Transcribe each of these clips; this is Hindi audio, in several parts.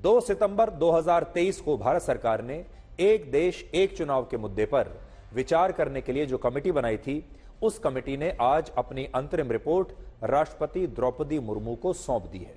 2 सितंबर 2023 को भारत सरकार ने एक देश एक चुनाव के मुद्दे पर विचार करने के लिए जो कमेटी बनाई थी, उस कमेटी ने आज अपनी अंतरिम रिपोर्ट राष्ट्रपति द्रौपदी मुर्मू को सौंप दी है।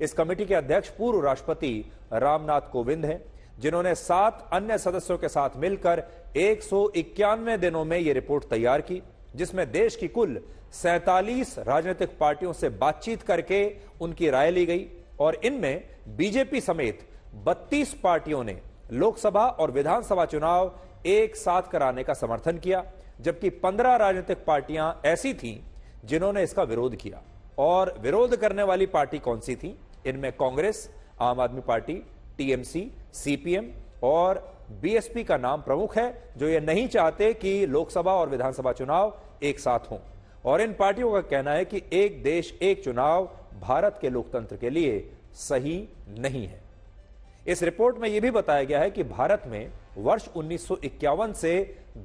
इस कमेटी के अध्यक्ष पूर्व राष्ट्रपति रामनाथ कोविंद हैं, जिन्होंने 7 अन्य सदस्यों के साथ मिलकर 191 दिनों में यह रिपोर्ट तैयार की, जिसमें देश की कुल 47 राजनीतिक पार्टियों से बातचीत करके उनकी राय ली गई और इनमें बीजेपी समेत 32 पार्टियों ने लोकसभा और विधानसभा चुनाव एक साथ कराने का समर्थन किया, जबकि 15 राजनीतिक पार्टियां ऐसी थीं जिन्होंने इसका विरोध किया। और विरोध करने वाली पार्टी कौन सी थी? इनमें कांग्रेस, आम आदमी पार्टी, टीएमसी, सीपीएम और बीएसपी का नाम प्रमुख है, जो ये नहीं चाहते कि लोकसभा और विधानसभा चुनाव एक साथ हों। और इन पार्टियों का कहना है कि एक देश एक चुनाव भारत के लोकतंत्र के लिए सही नहीं है। इस रिपोर्ट में यह भी बताया गया है कि भारत में वर्ष 1951 से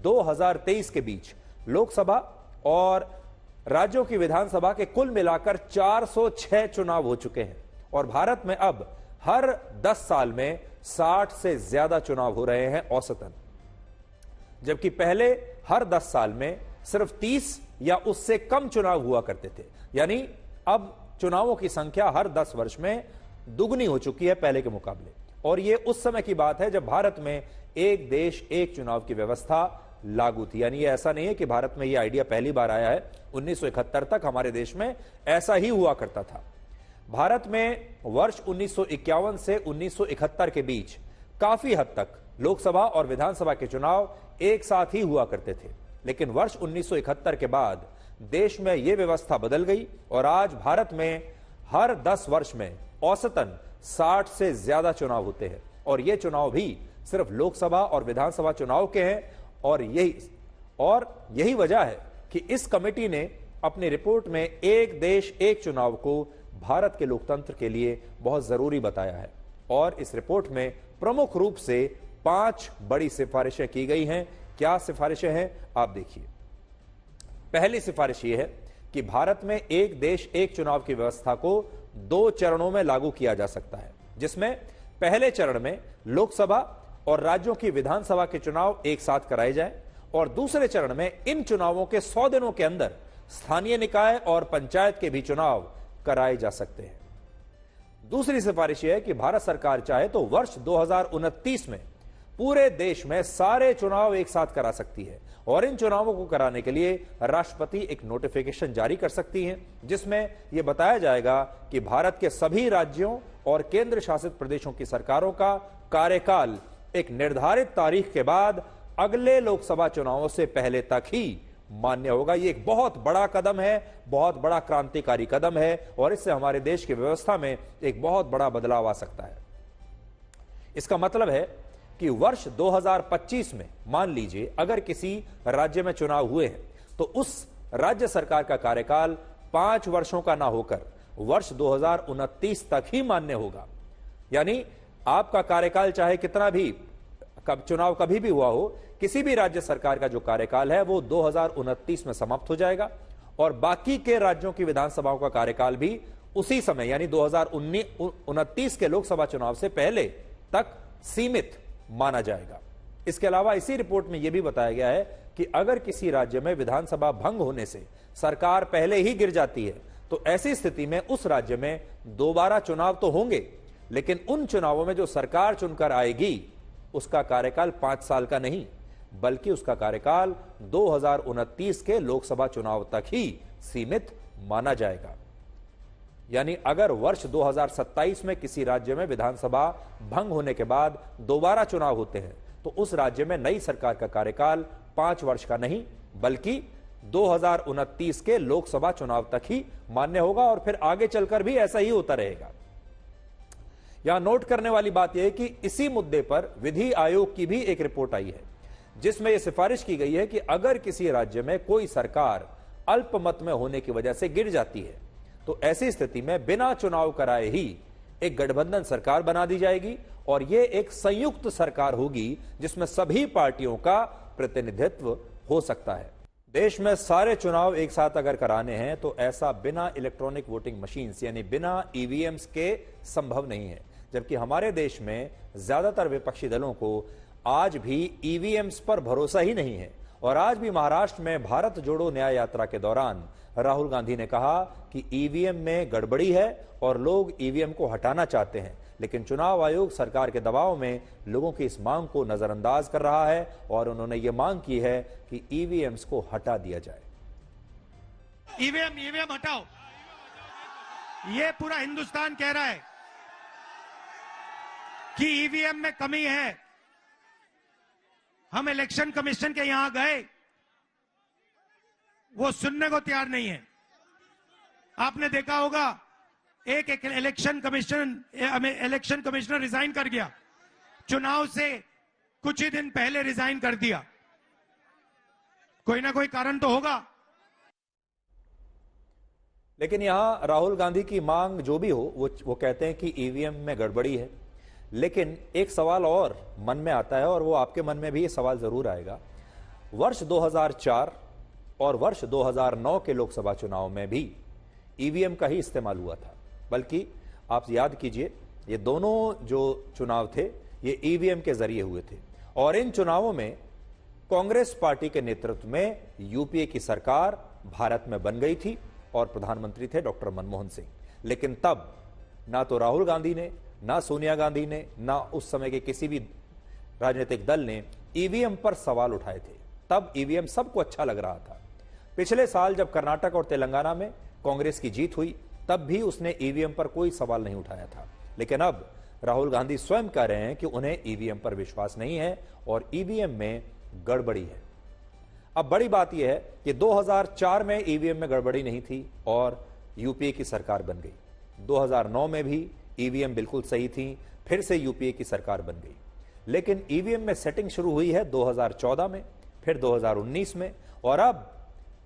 2023 के बीच लोकसभा और राज्यों की विधानसभा के कुल मिलाकर 406 चुनाव हो चुके हैं और भारत में अब हर 10 साल में 60 से ज्यादा चुनाव हो रहे हैं औसतन, जबकि पहले हर 10 साल में सिर्फ 30 या उससे कम चुनाव हुआ करते थे। यानी अब चुनावों की संख्या हर 10 वर्ष में दुगनी हो चुकी है पहले के मुकाबले। और यह उस समय की बात है जब भारत में एक देश एक चुनाव की व्यवस्था लागू थी। यानी ऐसा नहीं है कि भारत में यह आइडिया पहली बार आया है, 1971 तक हमारे देश में ऐसा ही हुआ करता था। भारत में वर्ष 1951 से 1971 के बीच काफी हद तक लोकसभा और विधानसभा के चुनाव एक साथ ही हुआ करते थे, लेकिन वर्ष 1971 के बाद देश में यह व्यवस्था बदल गई और आज भारत में हर 10 वर्ष में औसतन 60 से ज्यादा चुनाव होते हैं और ये चुनाव भी सिर्फ लोकसभा और विधानसभा चुनाव के हैं। और यही वजह है कि इस कमेटी ने अपनी रिपोर्ट में एक देश एक चुनाव को भारत के लोकतंत्र के लिए बहुत जरूरी बताया है। और इस रिपोर्ट में प्रमुख रूप से 5 बड़ी सिफारिशें की गई हैं। क्या सिफारिशें हैं, आप देखिए। पहली सिफारिश यह है कि भारत में एक देश एक चुनाव की व्यवस्था को 2 चरणों में लागू किया जा सकता है, जिसमें पहले चरण में लोकसभा और राज्यों की विधानसभा के चुनाव एक साथ कराए जाएं और दूसरे चरण में इन चुनावों के 100 दिनों के अंदर स्थानीय निकाय और पंचायत के भी चुनाव कराए जा सकते हैं। दूसरी सिफारिश यह है कि भारत सरकार चाहे तो वर्ष 2029 में पूरे देश में सारे चुनाव एक साथ करा सकती है और इन चुनावों को कराने के लिए राष्ट्रपति एक नोटिफिकेशन जारी कर सकती है, जिसमें यह बताया जाएगा कि भारत के सभी राज्यों और केंद्र शासित प्रदेशों की सरकारों का कार्यकाल एक निर्धारित तारीख के बाद अगले लोकसभा चुनावों से पहले तक ही मान्य होगा। यह एक बहुत बड़ा कदम है, बहुत बड़ा क्रांतिकारी कदम है और इससे हमारे देश की व्यवस्था में एक बहुत बड़ा बदलाव आ सकता है। इसका मतलब है कि वर्ष 2025 में मान लीजिए अगर किसी राज्य में चुनाव हुए हैं तो उस राज्य सरकार का कार्यकाल 5 वर्षों का ना होकर वर्ष 2029 तक ही मान्य होगा। यानी आपका कार्यकाल चाहे कितना भी चुनाव कभी भी हुआ हो, किसी भी राज्य सरकार का जो कार्यकाल है वो 2029 में समाप्त हो जाएगा और बाकी के राज्यों की विधानसभाओं का कार्यकाल भी उसी समय यानी 2029 के लोकसभा चुनाव से पहले तक सीमित माना जाएगा। इसके अलावा इसी रिपोर्ट में यह भी बताया गया है कि अगर किसी राज्य में विधानसभा भंग होने से सरकार पहले ही गिर जाती है तो ऐसी स्थिति में उस राज्य में दोबारा चुनाव तो होंगे, लेकिन उन चुनावों में जो सरकार चुनकर आएगी उसका कार्यकाल 5 साल का नहीं बल्कि उसका कार्यकाल 2029 के लोकसभा चुनाव तक ही सीमित माना जाएगा। यानी अगर वर्ष 2027 में किसी राज्य में विधानसभा भंग होने के बाद दोबारा चुनाव होते हैं तो उस राज्य में नई सरकार का कार्यकाल 5 वर्ष का नहीं बल्कि 2029 के लोकसभा चुनाव तक ही मान्य होगा और फिर आगे चलकर भी ऐसा ही होता रहेगा। यहां नोट करने वाली बात यह है कि इसी मुद्दे पर विधि आयोग की भी एक रिपोर्ट आई है, जिसमें यह सिफारिश की गई है कि अगर किसी राज्य में कोई सरकार अल्पमत में होने की वजह से गिर जाती है तो ऐसी स्थिति में बिना चुनाव कराए ही एक गठबंधन सरकार बना दी जाएगी और यह एक संयुक्त सरकार होगी जिसमें सभी पार्टियों का प्रतिनिधित्व हो सकता है। देश में सारे चुनाव एक साथ अगर कराने हैं तो ऐसा बिना इलेक्ट्रॉनिक वोटिंग मशीन्स यानी बिना ईवीएम्स के संभव नहीं है। जबकि हमारे देश में ज्यादातर विपक्षी दलों को आज भी ईवीएम्स पर भरोसा ही नहीं है। और आज भी महाराष्ट्र में भारत जोड़ो न्याय यात्रा के दौरान राहुल गांधी ने कहा कि ईवीएम में गड़बड़ी है और लोग ईवीएम को हटाना चाहते हैं, लेकिन चुनाव आयोग सरकार के दबाव में लोगों की इस मांग को नजरअंदाज कर रहा है और उन्होंने ये मांग की है कि ईवीएम्स को हटा दिया जाए। ईवीएम हटाओ, ये पूरा हिंदुस्तान कह रहा है कि ईवीएम में कमी है। हम इलेक्शन कमीशन के यहां गए, वो सुनने को तैयार नहीं है। आपने देखा होगा एक इलेक्शन कमिश्नर रिजाइन कर गया, चुनाव से कुछ ही दिन पहले रिजाइन कर दिया। कोई ना कोई कारण तो होगा। लेकिन यहां राहुल गांधी की मांग जो भी हो, वो कहते हैं कि ईवीएम में गड़बड़ी है। लेकिन एक सवाल और मन में आता है और वो आपके मन में भी ये सवाल जरूर आएगा। वर्ष 2004 और वर्ष 2009 के लोकसभा चुनाव में भी ईवीएम का ही इस्तेमाल हुआ था। बल्कि आप याद कीजिए, ये दोनों जो चुनाव थे ये ईवीएम के जरिए हुए थे और इन चुनावों में कांग्रेस पार्टी के नेतृत्व में यूपीए की सरकार भारत में बन गई थी और प्रधानमंत्री थे डॉक्टर मनमोहन सिंह। लेकिन तब ना तो राहुल गांधी ने, ना सोनिया गांधी ने, ना उस समय के किसी भी राजनीतिक दल ने ईवीएम पर सवाल उठाए थे। तब ईवीएम सबको अच्छा लग रहा था। पिछले साल जब कर्नाटक और तेलंगाना में कांग्रेस की जीत हुई, तब भी उसने ईवीएम पर कोई सवाल नहीं उठाया था। लेकिन अब राहुल गांधी स्वयं कह रहे हैं कि उन्हें ईवीएम पर विश्वास नहीं है और ईवीएम में गड़बड़ी है। अब बड़ी बात यह है कि 2004 में ईवीएम में गड़बड़ी नहीं थी और यूपीए की सरकार बन गई। 2009 में भी ईवीएम बिल्कुल सही थी, फिर से यूपीए की सरकार बन गई। लेकिन ईवीएम में सेटिंग शुरू हुई है 2014 में, फिर 2019 में, और अब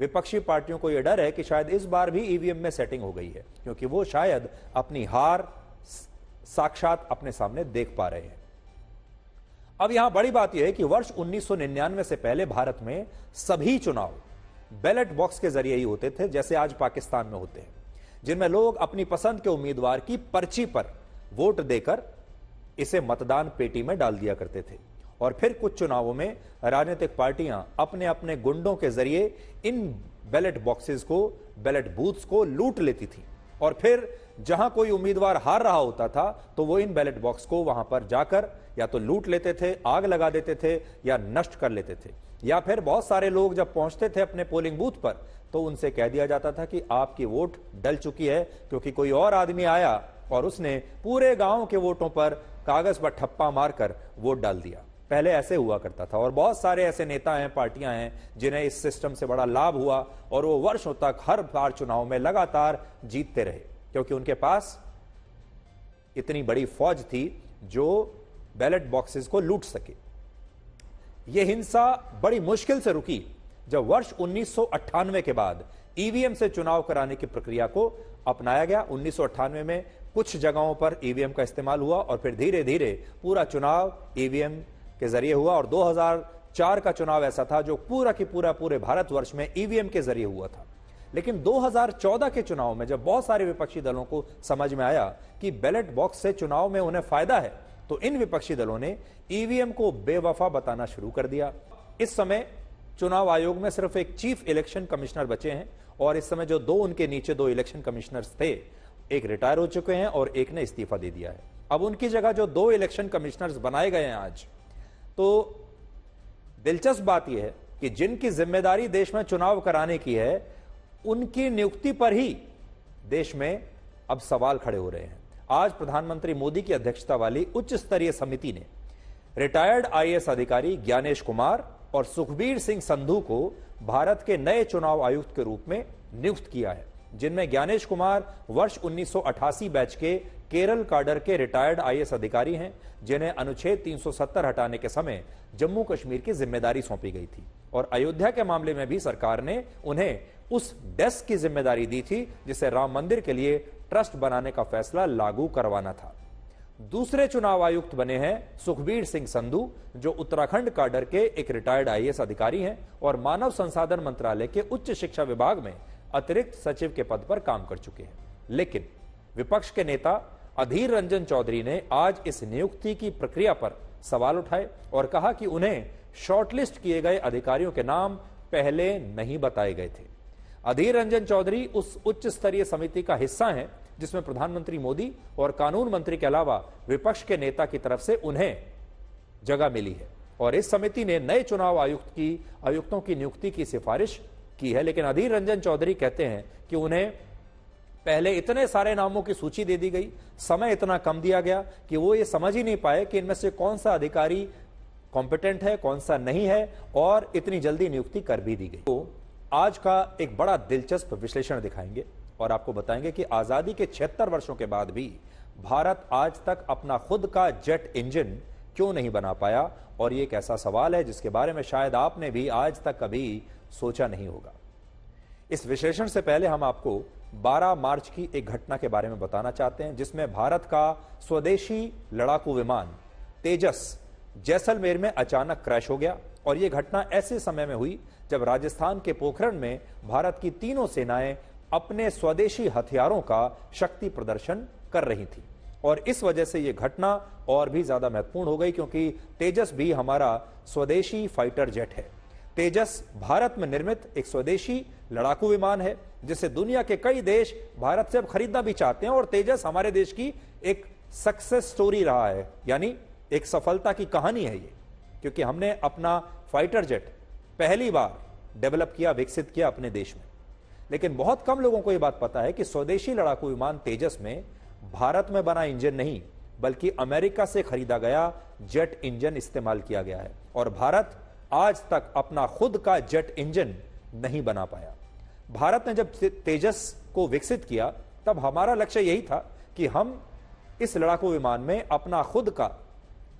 विपक्षी पार्टियों को यह डर है कि शायद इस बार भी ईवीएम में सेटिंग हो गई है, क्योंकि वो शायद अपनी हार साक्षात अपने सामने देख पा रहे हैं। अब यहां बड़ी बात यह है कि वर्ष 1999 से पहले भारत में सभी चुनाव बैलेट बॉक्स के जरिए ही होते थे, जैसे आज पाकिस्तान में होते हैं, जिनमें लोग अपनी पसंद के उम्मीदवार की पर्ची पर वोट देकर इसे मतदान पेटी में डाल दिया करते थे। और फिर कुछ चुनावों में राजनीतिक पार्टियां अपने अपने गुंडों के जरिए इन बैलेट बॉक्सेस को, बैलेट बूथ्स को लूट लेती थी और फिर जहां कोई उम्मीदवार हार रहा होता था तो वो इन बैलेट बॉक्स को वहां पर जाकर या तो लूट लेते थे, आग लगा देते थे या नष्ट कर लेते थे। या फिर बहुत सारे लोग जब पहुंचते थे अपने पोलिंग बूथ पर तो उनसे कह दिया जाता था कि आपकी वोट डल चुकी है, क्योंकि कोई और आदमी आया और उसने पूरे गांव के वोटों पर कागज पर ठप्पा मारकर वोट डाल दिया। पहले ऐसे हुआ करता था और बहुत सारे ऐसे नेता हैं, पार्टियां हैं जिन्हें इस सिस्टम से बड़ा लाभ हुआ और वो वर्षों तक हर बार चुनाव में लगातार जीतते रहे, क्योंकि उनके पास इतनी बड़ी फौज थी जो बैलेट बॉक्सेस को लूट सके। यह हिंसा बड़ी मुश्किल से रुकी जब वर्ष 1998 के बाद ईवीएम से चुनाव कराने की प्रक्रिया को अपनाया गया। 1998 में कुछ जगहों पर ईवीएम का इस्तेमाल हुआ और फिर धीरे धीरे पूरा चुनाव ईवीएम के जरिए हुआ और 2004 का चुनाव ऐसा था जो पूरा की पूरे भारतवर्ष में ईवीएम के जरिए हुआ था। लेकिन 2014 के चुनाव में जब बहुत सारे विपक्षी दलों को समझ में आया कि बैलेट बॉक्स से चुनाव में उन्हें फायदा है, तो इन विपक्षी दलों ने ईवीएम को बेवफा बताना शुरू कर दिया। इस समय चुनाव आयोग में सिर्फ एक चीफ इलेक्शन कमिश्नर बचे हैं और इस समय जो उनके नीचे दो इलेक्शन कमिश्नर्स थे, एक रिटायर हो चुके हैं और एक ने इस्तीफा दे दिया है। अब उनकी जगह जो 2 इलेक्शन कमिश्नर्स बनाए गए हैं आज, तो दिलचस्प बात यह है कि जिनकी जिम्मेदारी देश में चुनाव कराने की है, उनकी नियुक्ति पर ही देश में अब सवाल खड़े हो रहे हैं। आज प्रधानमंत्री मोदी की अध्यक्षता वाली उच्च स्तरीय समिति ने रिटायर्ड आईएएस अधिकारी ज्ञानेश कुमार और सुखबीर सिंह संधू को भारत के नए चुनाव आयुक्त के रूप में नियुक्त किया है, जिनमें ज्ञानेश कुमार वर्ष 1988 बैच के केरल काडर के रिटायर्ड आईएएस अधिकारी हैं, जिन्हें अनुच्छेद 370 हटाने के समय जम्मू कश्मीर की जिम्मेदारी सौंपी गई थी और अयोध्या के मामले में भी सरकार ने उन्हें उस डेस्क की जिम्मेदारी दी थी जिसे राम मंदिर के लिए ट्रस्ट बनाने का फैसला लागू करवाना था। दूसरे चुनाव आयुक्त बने हैं सुखबीर सिंह संधू, जो उत्तराखंड काडर के एक रिटायर्ड आईएएस अधिकारी हैं और मानव संसाधन मंत्रालय के उच्च शिक्षा विभाग में अतिरिक्त सचिव के पद पर काम कर चुके हैं। लेकिन विपक्ष के नेता अधीर रंजन चौधरी ने आज इस नियुक्ति की प्रक्रिया पर सवाल उठाए और कहा कि उन्हें शॉर्टलिस्ट किए गए अधिकारियों के नाम पहले नहीं बताए गए थे। अधीर रंजन चौधरी उस उच्च स्तरीय समिति का हिस्सा हैं जिसमें प्रधानमंत्री मोदी और कानून मंत्री के अलावा विपक्ष के नेता की तरफ से उन्हें जगह मिली है और इस समिति ने नए चुनाव आयुक्तों की नियुक्ति की सिफारिश की है। लेकिन अधीर रंजन चौधरी कहते हैं कि उन्हें पहले इतने सारे नामों की सूची दे दी गई, समय इतना कम दिया गया कि वो ये समझ ही नहीं पाए कि इनमें से कौन सा अधिकारी कॉम्पिटेंट है, कौन सा नहीं है, और इतनी जल्दी नियुक्ति कर भी दी गई। तो आज का एक बड़ा दिलचस्प विश्लेषण दिखाएंगे और आपको बताएंगे कि आजादी के 76 वर्षों के बाद भी भारत आज तक अपना खुद का जेट इंजन क्यों नहीं बना पाया, और ये एक ऐसा सवाल है जिसके बारे में शायद आपने भी आज तक कभी सोचा नहीं होगा। इस विश्लेषण से पहले हम आपको 12 मार्च की एक घटना के बारे में बताना चाहते हैं जिसमें भारत का स्वदेशी लड़ाकू विमान तेजस जैसलमेर में अचानक क्रैश हो गया। और यह घटना ऐसे समय में हुई जब राजस्थान के पोखरण में भारत की तीनों सेनाएं अपने स्वदेशी हथियारों का शक्ति प्रदर्शन कर रही थी और इस वजह से यह घटना और भी ज्यादा महत्वपूर्ण हो गई क्योंकि तेजस भी हमारा स्वदेशी फाइटर जेट है। तेजस भारत में निर्मित एक स्वदेशी लड़ाकू विमान है जिसे दुनिया के कई देश भारत से अब खरीदना भी चाहते हैं और तेजस हमारे देश की एक सक्सेस स्टोरी रहा है, यानी एक सफलता की कहानी है ये, क्योंकि हमने अपना फाइटर जेट पहली बार डेवलप किया, विकसित किया अपने देश में। लेकिन बहुत कम लोगों को यह बात पता है कि स्वदेशी लड़ाकू विमान तेजस में भारत में बना इंजन नहीं बल्कि अमेरिका से खरीदा गया जेट इंजन इस्तेमाल किया गया है और भारत आज तक अपना खुद का जेट इंजन नहीं बना पाया। भारत ने जब तेजस को विकसित किया तब हमारा लक्ष्य यही था कि हम इस लड़ाकू विमान में अपना खुद का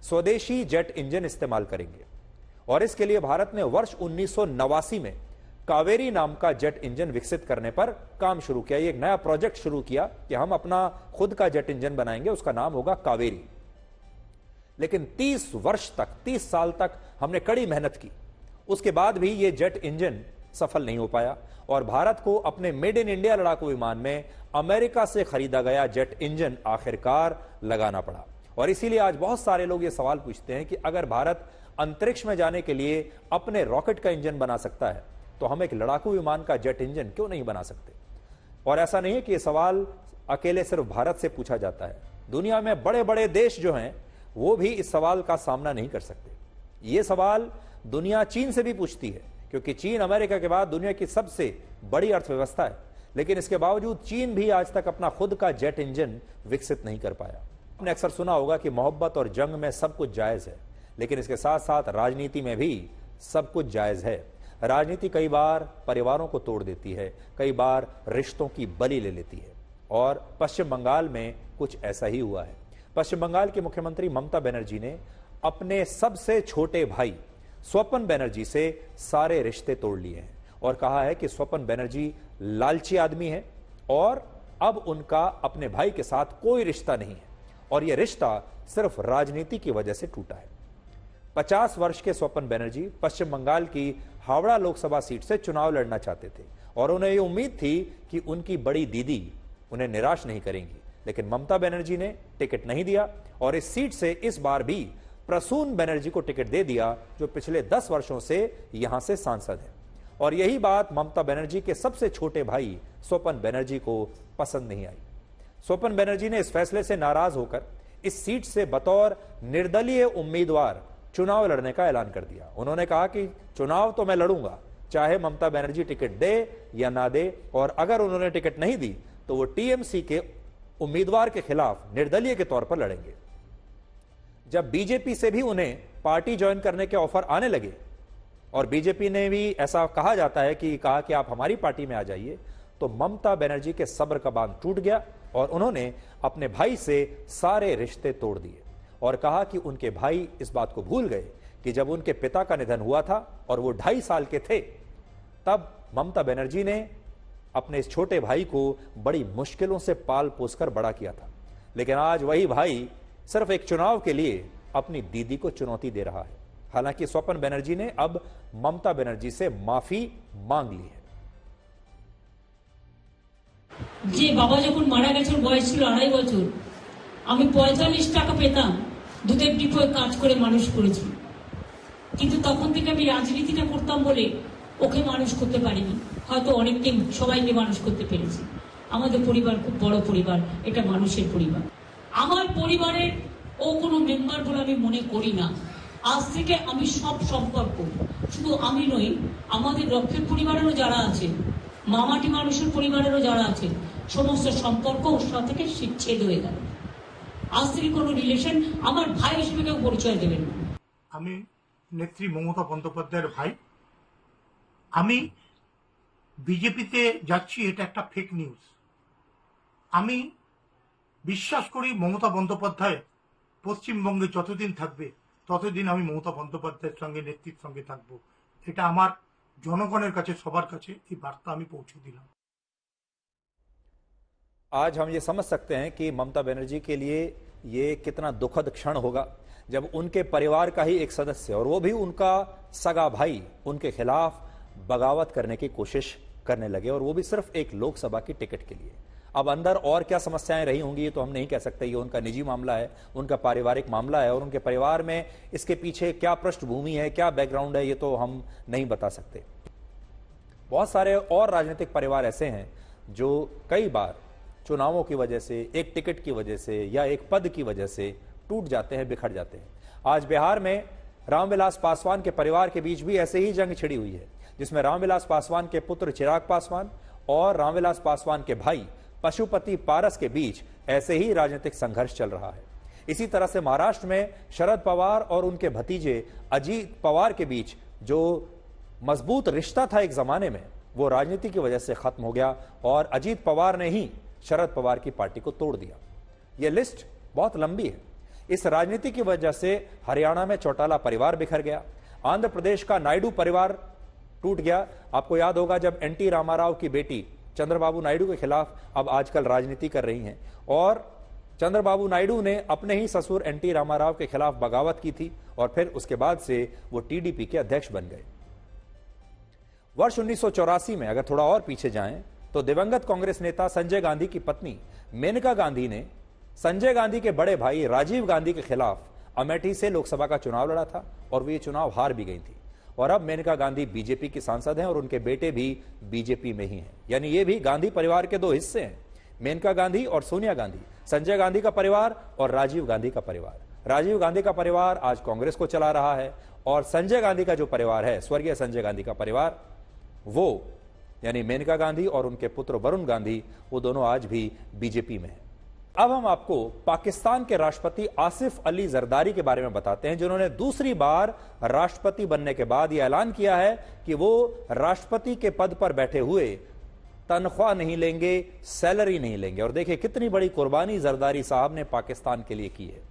स्वदेशी जेट इंजन इस्तेमाल करेंगे और इसके लिए भारत ने वर्ष 1989 में कावेरी नाम का जेट इंजन विकसित करने पर काम शुरू किया। एक नया प्रोजेक्ट शुरू किया कि हम अपना खुद का जेट इंजन बनाएंगे, उसका नाम होगा कावेरी। लेकिन 30 साल तक हमने कड़ी मेहनत की, उसके बाद भी यह जेट इंजन सफल नहीं हो पाया और भारत को अपने मेड इन इंडिया लड़ाकू विमान में अमेरिका से खरीदा गया जेट इंजन आखिरकार लगाना पड़ा। और इसीलिए आज बहुत सारे लोग ये सवाल पूछते हैं कि अगर भारत अंतरिक्ष में जाने के लिए अपने रॉकेट का इंजन बना सकता है तो हम एक लड़ाकू विमान का जेट इंजन क्यों नहीं बना सकते। और ऐसा नहीं है कि यह सवाल अकेले सिर्फ भारत से पूछा जाता है, दुनिया में बड़े बड़े देश जो हैं वो भी इस सवाल का सामना नहीं कर सकते। यह सवाल दुनिया चीन से भी पूछती है क्योंकि चीन अमेरिका के बाद दुनिया की सबसे बड़ी अर्थव्यवस्था है, लेकिन इसके बावजूद चीन भी आज तक अपना खुद का जेट इंजन विकसित नहीं कर पाया। आपने अक्सर सुना होगा कि मोहब्बत और जंग में सब कुछ जायज है, लेकिन इसके साथ साथ राजनीति में भी सब कुछ जायज है। राजनीति कई बार परिवारों को तोड़ देती है, कई बार रिश्तों की बलि ले लेती है और पश्चिम बंगाल में कुछ ऐसा ही हुआ है। पश्चिम बंगाल की मुख्यमंत्री ममता बनर्जी ने अपने सबसे छोटे भाई स्वपन बनर्जी से सारे रिश्ते तोड़ लिए हैं और कहा है कि स्वपन बनर्जी लालची आदमी है और अब उनका अपने भाई के साथ कोई रिश्ता नहीं है और यह रिश्ता सिर्फ राजनीति की वजह से टूटा है। 50 वर्ष के स्वपन बनर्जी पश्चिम बंगाल की हावड़ा लोकसभा सीट से चुनाव लड़ना चाहते थे और उन्हें यह उम्मीद थी कि उनकी बड़ी दीदी उन्हें निराश नहीं करेंगी, लेकिन ममता बनर्जी ने टिकट नहीं दिया और इस सीट से इस बार भी प्रसून बनर्जी को टिकट दे दिया जो पिछले 10 वर्षों से यहां से सांसद है। और यही बात ममता बनर्जी के सबसे छोटे भाई स्वपन बनर्जी को पसंद नहीं आई। स्वपन बनर्जी ने इस फैसले से नाराज होकर इस सीट से बतौर निर्दलीय उम्मीदवार चुनाव लड़ने का ऐलान कर दिया। उन्होंने कहा कि चुनाव तो मैं लड़ूंगा चाहे ममता बनर्जी टिकट दे या ना दे, और अगर उन्होंने टिकट नहीं दी तो वो टीएमसी के उम्मीदवार के खिलाफ निर्दलीय के तौर पर लड़ेंगे। जब बीजेपी से भी उन्हें पार्टी ज्वाइन करने के ऑफर आने लगे और बीजेपी ने भी ऐसा कहा जाता है कि कहा कि आप हमारी पार्टी में आ जाइए, तो ममता बनर्जी के सब्र का बांध टूट गया और उन्होंने अपने भाई से सारे रिश्ते तोड़ दिए और कहा कि उनके भाई इस बात को भूल गए कि जब उनके पिता का निधन हुआ था और वो 2.5 साल के थे तब ममता बनर्जी ने अपने इस छोटे भाई को बड़ी मुश्किलों से पाल पोसकर बड़ा किया था। लेकिन आज वही भाई सिर्फ एक चुनाव के लिए अपनी दीदी को चुनौती दे रहा है। हालांकि स्वपन बनर्जी ने अब ममता बनर्जी से माफी मांग ली है। যে বাবা যখন মারা গেছেন বয়স ছিল 2.5 বছর, আমি ৪৫ টাকা পেতাম, দুধের ডিপোয় কাজ করে মানুষ করেছি, কিন্তু তখন থেকে আমি রাজনীতিটা করতাম বলে ওকে মানুষ করতে পারিনি। হয়তো অনেকদিন সবাইকে মানুষ করতে পেরেছি। আমাদের পরিবার খুব বড় পরিবার, এটা মানুষের পরিবার। আমার পরিবারের ও কোনো মেম্বার বলে আমি মনে করি না। আজ থেকে আমি সব সম্পর্ক, শুধু আমি নই, আমাদের রক্ষের পরিবারেরও যারা আছে, মামাটি মানুষের পরিবারেরও যারা আছে, সমস্ত সম্পর্ক ওর সাথে থেকে ছেদ হয়ে গেল। আজ থেকে কোনো রিলেশন, আমার ভাই হিসেবে কেউ পরিচয় দেবেন না। আমি নেত্রী মমতা বন্দ্যোপাধ্যায়ের ভাই। আমি বিজেপিতে যাচ্ছি, এটা একটা ফেক নিউজ। আমি বিশ্বাস করি মমতা বন্দ্যোপাধ্যায় পশ্চিমবঙ্গে যতদিন থাকবে ততদিন আমি মমতা বন্দ্যোপাধ্যায়ের সঙ্গে, নেত্রীর সঙ্গে থাকবো। এটা আমার জনগণের কাছে, সবার কাছে এই বার্তা আমি পৌঁছে দিলাম। आज हम ये समझ सकते हैं कि ममता बनर्जी के लिए ये कितना दुखद क्षण होगा जब उनके परिवार का ही एक सदस्य, और वो भी उनका सगा भाई, उनके खिलाफ बगावत करने की कोशिश करने लगे, और वो भी सिर्फ एक लोकसभा की टिकट के लिए। अब अंदर और क्या समस्याएं रही होंगी ये तो हम नहीं कह सकते। ये उनका निजी मामला है, उनका पारिवारिक मामला है, और उनके परिवार में इसके पीछे क्या पृष्ठभूमि है, क्या बैकग्राउंड है, ये तो हम नहीं बता सकते। बहुत सारे और राजनीतिक परिवार ऐसे हैं जो कई बार चुनावों की वजह से, एक टिकट की वजह से या एक पद की वजह से टूट जाते हैं, बिखर जाते हैं। आज बिहार में रामविलास पासवान के परिवार के बीच भी ऐसे ही जंग छिड़ी हुई है, जिसमें रामविलास पासवान के पुत्र चिराग पासवान और रामविलास पासवान के भाई पशुपति पारस के बीच ऐसे ही राजनीतिक संघर्ष चल रहा है। इसी तरह से महाराष्ट्र में शरद पवार और उनके भतीजे अजीत पवार के बीच जो मजबूत रिश्ता था एक जमाने में, वो राजनीति की वजह से खत्म हो गया, और अजीत पवार ने ही शरद पवार की पार्टी को तोड़ दिया। यह लिस्ट बहुत लंबी है। इस राजनीति की वजह से हरियाणा में चौटाला परिवार बिखर गया, आंध्र प्रदेश का नायडू परिवार टूट गया। आपको याद होगा जब एनटी रामाराव की बेटी चंद्रबाबू नायडू के खिलाफ अब आजकल राजनीति कर रही हैं, और चंद्रबाबू नायडू ने अपने ही ससुर एनटी रामाराव के खिलाफ बगावत की थी, और फिर उसके बाद से वो टीडीपी के अध्यक्ष बन गए। वर्ष 1984 में अगर थोड़ा और पीछे जाएं तो दिवंगत कांग्रेस नेता संजय गांधी की पत्नी मेनका गांधी ने संजय गांधी के बड़े भाई राजीव गांधी के खिलाफ अमेठी से लोकसभा का चुनाव लड़ा था, और वे चुनाव हार भी गई थी। और अब मेनका गांधी बीजेपी की सांसद हैं, और उनके बेटे भी बीजेपी में ही हैं। यानी ये भी गांधी परिवार के दो हिस्से हैं, मेनका गांधी और सोनिया गांधी। संजय गांधी का परिवार और राजीव गांधी का परिवार। राजीव गांधी का परिवार आज कांग्रेस को चला रहा है, और संजय गांधी का जो परिवार है, स्वर्गीय संजय गांधी का परिवार, वो यानी मेनका गांधी और उनके पुत्र वरुण गांधी, वो दोनों आज भी बीजेपी में हैं। अब हम आपको पाकिस्तान के राष्ट्रपति आसिफ अली जरदारी के बारे में बताते हैं, जिन्होंने दूसरी बार राष्ट्रपति बनने के बाद यह ऐलान किया है कि वो राष्ट्रपति के पद पर बैठे हुए तनख्वाह नहीं लेंगे, सैलरी नहीं लेंगे। और देखिए कितनी बड़ी कुर्बानी जरदारी साहब ने पाकिस्तान के लिए की है।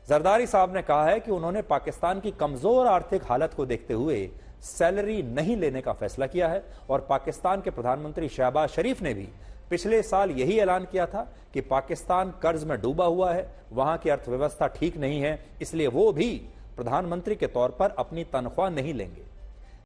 जरदारी साहब ने कहा है कि उन्होंने पाकिस्तान की कमजोर आर्थिक हालत को देखते हुए सैलरी नहीं लेने का फैसला किया है, और पाकिस्तान के प्रधानमंत्री शहबाज शरीफ ने भी पिछले साल यही ऐलान किया था कि पाकिस्तान कर्ज में डूबा हुआ है, वहां की अर्थव्यवस्था ठीक नहीं है, इसलिए वो भी प्रधानमंत्री के तौर पर अपनी तनख्वाह नहीं लेंगे।